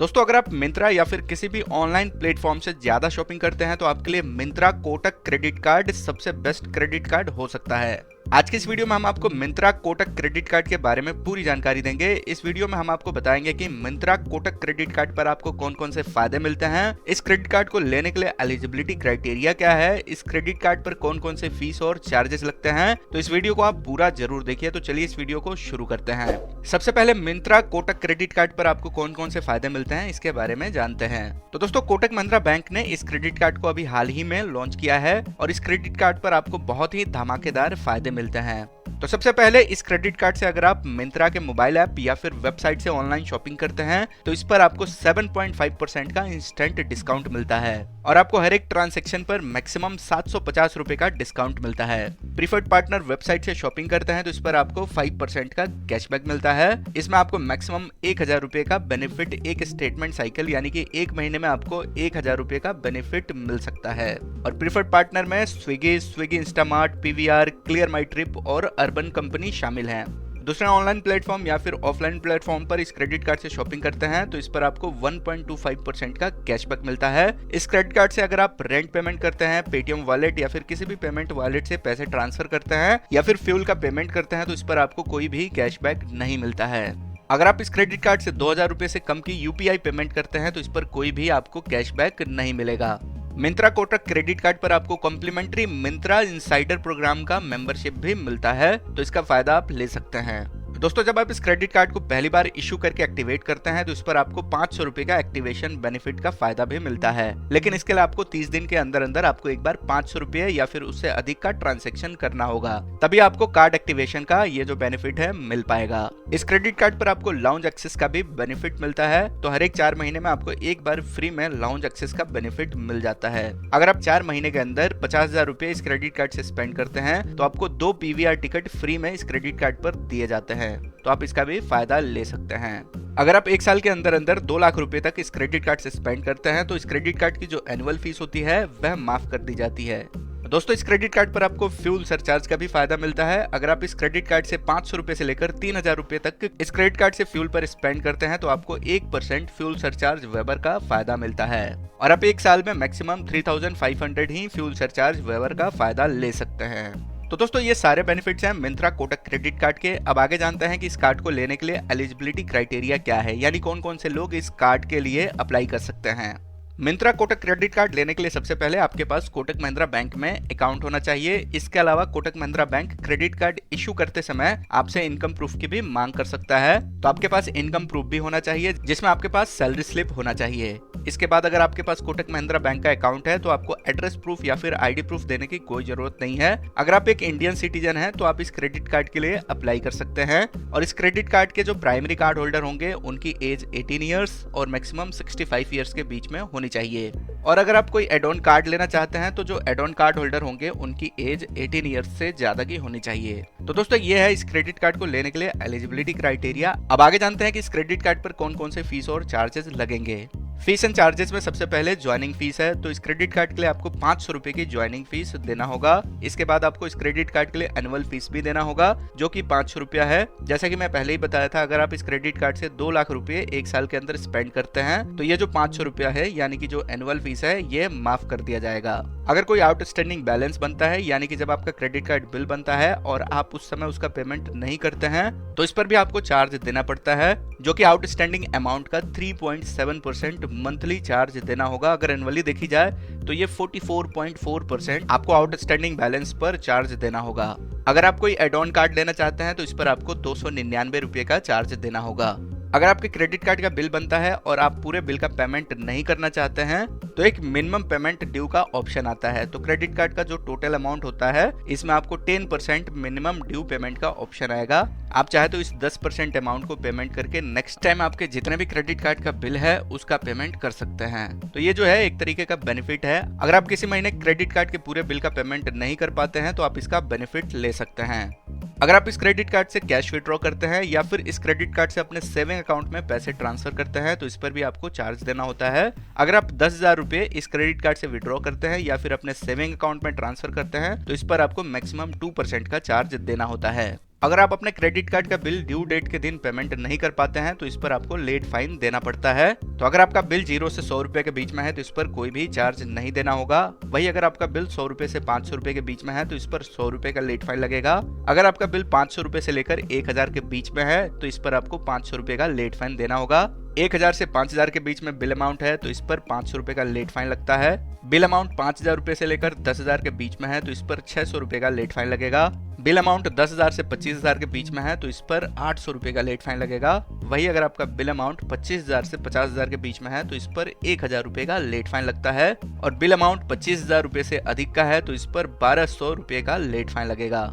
दोस्तों अगर आप मिंत्रा या फिर किसी भी ऑनलाइन प्लेटफॉर्म से ज्यादा शॉपिंग करते हैं तो आपके लिए मिंत्रा कोटक क्रेडिट कार्ड सबसे बेस्ट क्रेडिट कार्ड हो सकता है। आज की इस वीडियो में हम आपको मिंत्रा कोटक क्रेडिट कार्ड के बारे में पूरी जानकारी देंगे। इस वीडियो में हम आपको बताएंगे कि मिंत्रा कोटक क्रेडिट कार्ड पर आपको कौन कौन से फायदे मिलते हैं, इस क्रेडिट कार्ड को लेने के लिए एलिजिबिलिटी क्राइटेरिया क्या है, इस क्रेडिट कार्ड पर कौन कौन से फीस और चार्जेस लगते हैं। तो इस वीडियो को आप पूरा जरूर देखिए। तो चलिए इस वीडियो को शुरू करते हैं। सबसे पहले मिंत्रा कोटक क्रेडिट कार्ड पर आपको कौन कौन से फायदे मिलते हैं इसके बारे में जानते हैं। तो दोस्तों कोटक महिंद्रा बैंक ने इस क्रेडिट कार्ड को अभी हाल ही में लॉन्च किया है और इस क्रेडिट कार्ड पर आपको बहुत ही धमाकेदार फायदे मिलते हैं। तो सबसे पहले इस क्रेडिट कार्ड से अगर आप मिंत्रा के मोबाइल ऐप या फिर वेबसाइट से ऑनलाइन शॉपिंग करते हैं तो इस पर आपको 7.5% का इंस्टेंट डिस्काउंट मिलता है और आपको हर एक ट्रांजैक्शन पर मैक्सिमम 750 रुपए का डिस्काउंट मिलता है। प्रीफर्ड पार्टनर वेबसाइट से शॉपिंग करते हैं तो इस पर आपको 5% का कैशबैक मिलता है। इसमें आपको मैक्सिमम 1000 रुपए का बेनिफिट एक स्टेटमेंट साइकिल यानी कि एक महीने में आपको 1000 रुपए का बेनिफिट मिल सकता है। और प्रीफर्ड पार्टनर में Swiggy Instamart, PVR, clear my trip और अर्बन कंपनी शामिल हैं। दूसरा ऑनलाइन प्लेटफॉर्म या फिर ऑफलाइन प्लेटफॉर्म पर इस क्रेडिट कार्ड से शॉपिंग करते हैं तो इस पर आपको 1.25% का कैशबैक मिलता है। इस क्रेडिट कार्ड से अगर आप रेंट पेमेंट करते हैं, पेटीएम वॉलेट या फिर किसी भी पेमेंट वॉलेट से पैसे ट्रांसफर करते हैं या फिर फ्यूल का पेमेंट करते हैं तो इस पर आपको कोई भी कैशबैक नहीं मिलता है। अगर आप इस क्रेडिट कार्ड से 2000 रुपए से कम की यूपीआई पेमेंट करते हैं तो इस पर कोई भी आपको कैशबैक नहीं मिलेगा। मिंत्रा कोटक क्रेडिट कार्ड पर आपको कॉम्प्लीमेंट्री मिंत्रा इनसाइडर प्रोग्राम का मेंबरशिप भी मिलता है, तो इसका फायदा आप ले सकते हैं। दोस्तों जब आप इस क्रेडिट कार्ड को पहली बार इशू करके एक्टिवेट करते हैं तो इस पर आपको 500 रुपए का एक्टिवेशन बेनिफिट का फायदा भी मिलता है, लेकिन इसके लिए आपको 30 दिन के अंदर अंदर आपको एक बार 500 रुपए या फिर उससे अधिक का ट्रांजैक्शन करना होगा, तभी आपको कार्ड एक्टिवेशन का ये जो बेनिफिट है मिल पाएगा। इस क्रेडिट कार्ड पर आपको लाउंज एक्सेस का भी बेनिफिट मिलता है, तो हर एक 4 महीने में आपको एक बार फ्री में लाउंज एक्सेस का बेनिफिट मिल जाता है। अगर आप 4 महीने के अंदर 50,000 रुपए इस क्रेडिट कार्ड से स्पेंड करते हैं तो आपको 2 पीवीआर टिकट फ्री में इस क्रेडिट कार्ड पर दिए जाते हैं, तो आप इसका भी फायदा ले सकते हैं। अगर आप एक साल के अंदर अंदर 2 लाख रुपए तक इस क्रेडिट कार्ड से स्पेंड करते हैं तो इस क्रेडिट कार्ड की जो एनुअल फीस होती है वह माफ कर दी जाती है। दोस्तों इस क्रेडिट कार्ड पर आपको फ्यूल सरचार्ज का भी फायदा मिलता है। अगर आप इस क्रेडिट कार्ड से 500 रुपए से लेकर 3000 रुपए तक इस क्रेडिट कार्ड से फ्यूल पर स्पेंड करते हैं तो आपको 1% फ्यूल सरचार्ज वेबर का फायदा मिलता है और आप एक साल में मैक्सिमम 3500 ही फ्यूल सरचार्ज वेबर का फायदा ले सकते हैं। तो दोस्तों ये सारे बेनिफिट्स हैं मिंत्रा कोटक क्रेडिट कार्ड के। अब आगे जानते हैं कि इस कार्ड को लेने के लिए एलिजिबिलिटी क्राइटेरिया क्या है, यानी कौन कौन से लोग इस कार्ड के लिए अप्लाई कर सकते हैं। मिंत्रा कोटक क्रेडिट कार्ड लेने के लिए सबसे पहले आपके पास कोटक महिंद्रा बैंक में अकाउंट होना चाहिए। इसके अलावा Kotak Mahindra bank credit card issue करते समय आपसे इनकम प्रूफ की भी मांग कर सकता है, तो आपके पास इनकम प्रूफ भी होना चाहिए जिसमें आपके पास सैलरी स्लिप होना चाहिए। इसके बाद अगर आपके पास कोटक महिंद्रा बैंक का अकाउंट है तो आपको एड्रेस प्रूफ या फिर आईडी प्रूफ देने की कोई जरूरत नहीं है। अगर आप एक इंडियन सिटीजन हैं तो आप इस क्रेडिट कार्ड के लिए अप्लाई कर सकते हैं और इस क्रेडिट कार्ड के जो प्राइमरी कार्ड होल्डर होंगे उनकी एज 18 ईयर्स और मैक्सिमम 65 ईयर्स के बीच में होनी चाहिए। और अगर आप कोई एड ऑन कार्ड लेना चाहते हैं तो जो एड ऑन कार्ड होल्डर होंगे उनकी एज 18 ईयर्स से ज्यादा की होनी चाहिए। तो दोस्तों ये है इस क्रेडिट कार्ड को लेने के लिए एलिजिबिलिटी क्राइटेरिया। अब आगे जानते हैं कि इस क्रेडिट कार्ड पर कौन कौन से फीस और चार्जेस लगेंगे। फीस एंड चार्जेस में सबसे पहले ज्वाइनिंग फीस है, तो इस क्रेडिट कार्ड के लिए आपको 500 रुपए की ज्वाइनिंग फीस देना होगा। इसके बाद आपको इस क्रेडिट कार्ड के लिए एनुअल फीस भी देना होगा जो कि 500 रुपया है। जैसा कि मैं पहले ही बताया था, अगर आप इस क्रेडिट कार्ड से 2 लाख रुपए एक साल के अंदर स्पेंड करते हैं तो ये जो 500 रुपया है यानी कि जो एनुअल फीस है ये माफ कर दिया जाएगा। अगर कोई आउटस्टैंडिंग बैलेंस बनता है यानी कि जब आपका क्रेडिट कार्ड बिल बनता है और आप उस समय उसका पेमेंट नहीं करते हैं तो इस पर भी आपको चार्ज देना पड़ता है, जो कि आउटस्टैंडिंग अमाउंट का 3.7% मंथली चार्ज देना होगा। अगर एनुअली देखी जाए तो ये 44.4% आपको आउटस्टैंडिंग बैलेंस पर चार्ज देना होगा। अगर आप कोई एड ऑन कार्ड लेना चाहते हैं तो इस पर आपको 299 रुपए का चार्ज देना होगा। अगर आपके क्रेडिट कार्ड का बिल बनता है और आप पूरे बिल का पेमेंट नहीं करना चाहते हैं तो एक मिनिमम पेमेंट ड्यू का ऑप्शन आता है। तो क्रेडिट कार्ड का जो टोटल अमाउंट होता है इसमें आपको 10% मिनिमम ड्यू पेमेंट का ऑप्शन आएगा। आप चाहे तो इस 10% अमाउंट को पेमेंट करके नेक्स्ट टाइम आपके जितने भी क्रेडिट कार्ड का बिल है उसका पेमेंट कर सकते हैं। तो ये जो है एक तरीके का बेनिफिट है। अगर आप किसी महीने क्रेडिट कार्ड के पूरे बिल का पेमेंट नहीं कर पाते हैं तो आप इसका बेनिफिट ले सकते हैं। अगर आप इस क्रेडिट कार्ड से कैश विड्रॉ करते हैं या फिर इस क्रेडिट कार्ड से अपने सेविंग अकाउंट में पैसे ट्रांसफर करते हैं तो इस पर भी आपको चार्ज देना होता है। अगर आप 10,000 रुपए इस क्रेडिट कार्ड से विड्रॉ करते हैं या फिर अपने सेविंग अकाउंट में ट्रांसफर करते हैं तो इस पर आपको मैक्सिमम 2% का चार्ज देना होता है। अगर आप अपने क्रेडिट कार्ड का बिल ड्यू डेट के दिन पेमेंट नहीं कर पाते हैं तो इस पर आपको लेट फाइन देना पड़ता है। तो अगर आपका बिल 0 से 100 रुपए के बीच में है तो इस पर कोई भी चार्ज नहीं देना होगा। वही अगर आपका बिल 100 रुपए से 500 रुपए के बीच में है तो इस पर 100 रुपए का लेट फाइन लगेगा। अगर आपका बिल 500 रुपए से लेकर 1000 के बीच में है तो इस पर आपको 500 रुपए का लेट फाइन देना होगा। 1000 से 5000 के बीच में बिल अमाउंट है तो इस पर 500 रुपए का लेट फाइन लगता है। बिल अमाउंट 5000 रुपए से लेकर 10000 के बीच में है तो इस पर 600 रुपए का लेट फाइन लगेगा। बिल अमाउंट 10000 से 25000 के बीच में है तो इस पर 800 रुपए का लेट फाइन लगेगा। वही अगर आपका बिल अमाउंट 25000 से 50000 के बीच में है तो इस पर 1000 रुपए का लेट फाइन लगता है। और बिल अमाउंट 25000 रुपए से अधिक का है तो इस पर 1200 रुपए का लेट फाइन लगेगा।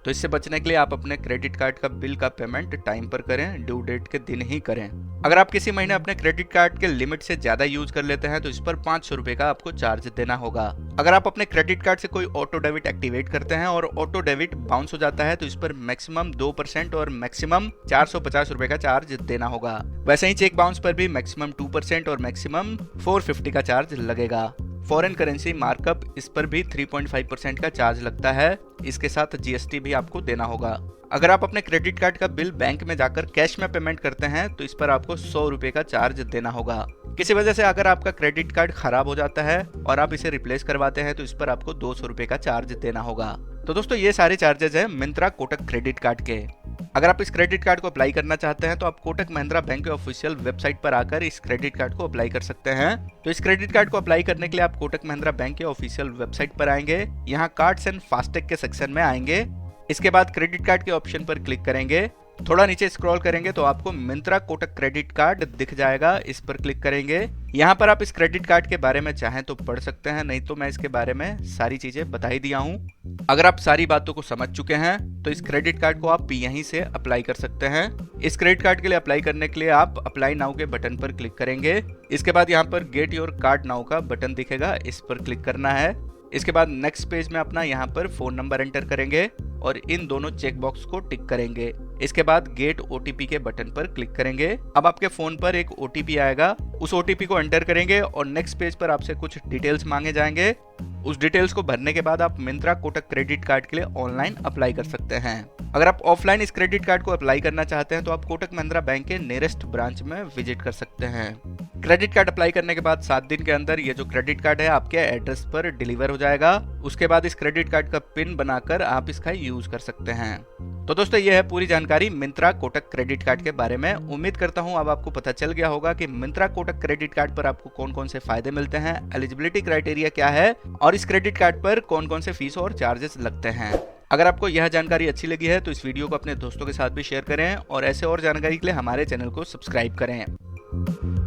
तो इससे बचने के लिए आप अपने क्रेडिट कार्ड का बिल का पेमेंट टाइम पर करें, ड्यू डेट के दिन ही करें। अगर आप किसी महीने अपने क्रेडिट कार्ड के लिमिट से ज्यादा यूज कर लेते हैं तो इस पर 500 रुपए का आपको चार्ज देना होगा। अगर आप अपने क्रेडिट कार्ड से कोई ऑटो डेबिट एक्टिवेट करते हैं और ऑटो डेबिट बाउंस हो जाता है तो इस पर मैक्सिमम 2% और मैक्सिमम 450 रुपए का चार्ज देना होगा। वैसे ही चेक बाउंस पर भी मैक्सिमम 2% और मैक्सिमम 450 का चार्ज लगेगा। फॉरेन करेंसी मार्कअप इस पर भी 3.5% का चार्ज लगता है। इसके साथ जीएसटी भी आपको देना होगा। अगर आप अपने क्रेडिट कार्ड का बिल बैंक में जाकर कैश में पेमेंट करते हैं तो इस पर आपको 100 रुपए का चार्ज देना होगा। किसी वजह से अगर आपका क्रेडिट कार्ड खराब हो जाता है और आप इसे रिप्लेस करवाते हैं तो इस पर आपको 200 रुपए का चार्ज देना होगा। तो दोस्तों ये सारे चार्जेस है मिंत्रा कोटक क्रेडिट कार्ड के। अगर आप इस क्रेडिट कार्ड को अप्लाई करना चाहते हैं तो आप कोटक महिंद्रा बैंक के ऑफिशियल वेबसाइट पर आकर इस क्रेडिट कार्ड को अप्लाई कर सकते हैं। तो इस क्रेडिट कार्ड को अप्लाई करने के लिए आप कोटक महिंद्रा बैंक के ऑफिशियल वेबसाइट पर आएंगे, यहाँ कार्ड्स एंड फास्टैग के सेक्शन में आएंगे। इसके बाद क्रेडिट कार्ड के ऑप्शन पर क्लिक करेंगे। थोड़ा नीचे स्क्रॉल करेंगे तो आपको मिंत्रा कोटक क्रेडिट कार्ड दिख जाएगा, इस पर क्लिक करेंगे। यहाँ पर आप इस क्रेडिट कार्ड के बारे में चाहें तो पढ़ सकते हैं, नहीं तो मैं इसके बारे में सारी चीजें बता ही दिया हूँ। अगर आप सारी बातों को समझ चुके हैं तो इस क्रेडिट कार्ड को आप यहीं से अप्लाई कर सकते हैं। इस क्रेडिट कार्ड के लिए अप्लाई करने के लिए आप अप्लाई नाउ के बटन पर क्लिक करेंगे। इसके बाद यहाँ पर गेट योर कार्ड नाउ का बटन दिखेगा, इस पर क्लिक करना है। इसके बाद नेक्स्ट पेज में अपना यहाँ पर फोन नंबर एंटर करेंगे और इन दोनों चेक बॉक्स को टिक करेंगे। इसके बाद गेट ओटीपी के बटन पर क्लिक करेंगे। अब आपके फोन पर एक ओटीपी आएगा, उस ओटीपी को एंटर करेंगे और नेक्स्ट पेज पर आपसे कुछ डिटेल्स मांगे जाएंगे। उस डिटेल्स को भरने के बाद आप मिंत्रा कोटक क्रेडिट कार्ड के लिए ऑनलाइन अप्लाई कर सकते हैं। अगर आप ऑफलाइन इस क्रेडिट कार्ड को अप्लाई करना चाहते हैं तो आप कोटक महिंद्रा बैंक के नियरेस्ट ब्रांच में विजिट कर सकते हैं। क्रेडिट कार्ड अप्लाई करने के बाद 7 दिन के अंदर ये जो क्रेडिट कार्ड है आपके एड्रेस पर डिलीवर हो जाएगा। उसके बाद इस क्रेडिट कार्ड का पिन बनाकर आप इसका यूज कर सकते हैं। तो दोस्तों ये है पूरी जानकारी मिंत्रा कोटक क्रेडिट कार्ड के बारे में। उम्मीद करता हूँ अब आपको पता चल गया होगा कि मिंत्रा कोटक क्रेडिट कार्ड पर आपको कौन कौन से फायदे मिलते हैं, एलिजिबिलिटी क्राइटेरिया क्या है और इस क्रेडिट कार्ड पर कौन कौन से फीस और चार्जेस लगते हैं। अगर आपको यह जानकारी अच्छी लगी है तो इस वीडियो को अपने दोस्तों के साथ भी शेयर करें और ऐसे और जानकारी के लिए हमारे चैनल को सब्सक्राइब करें।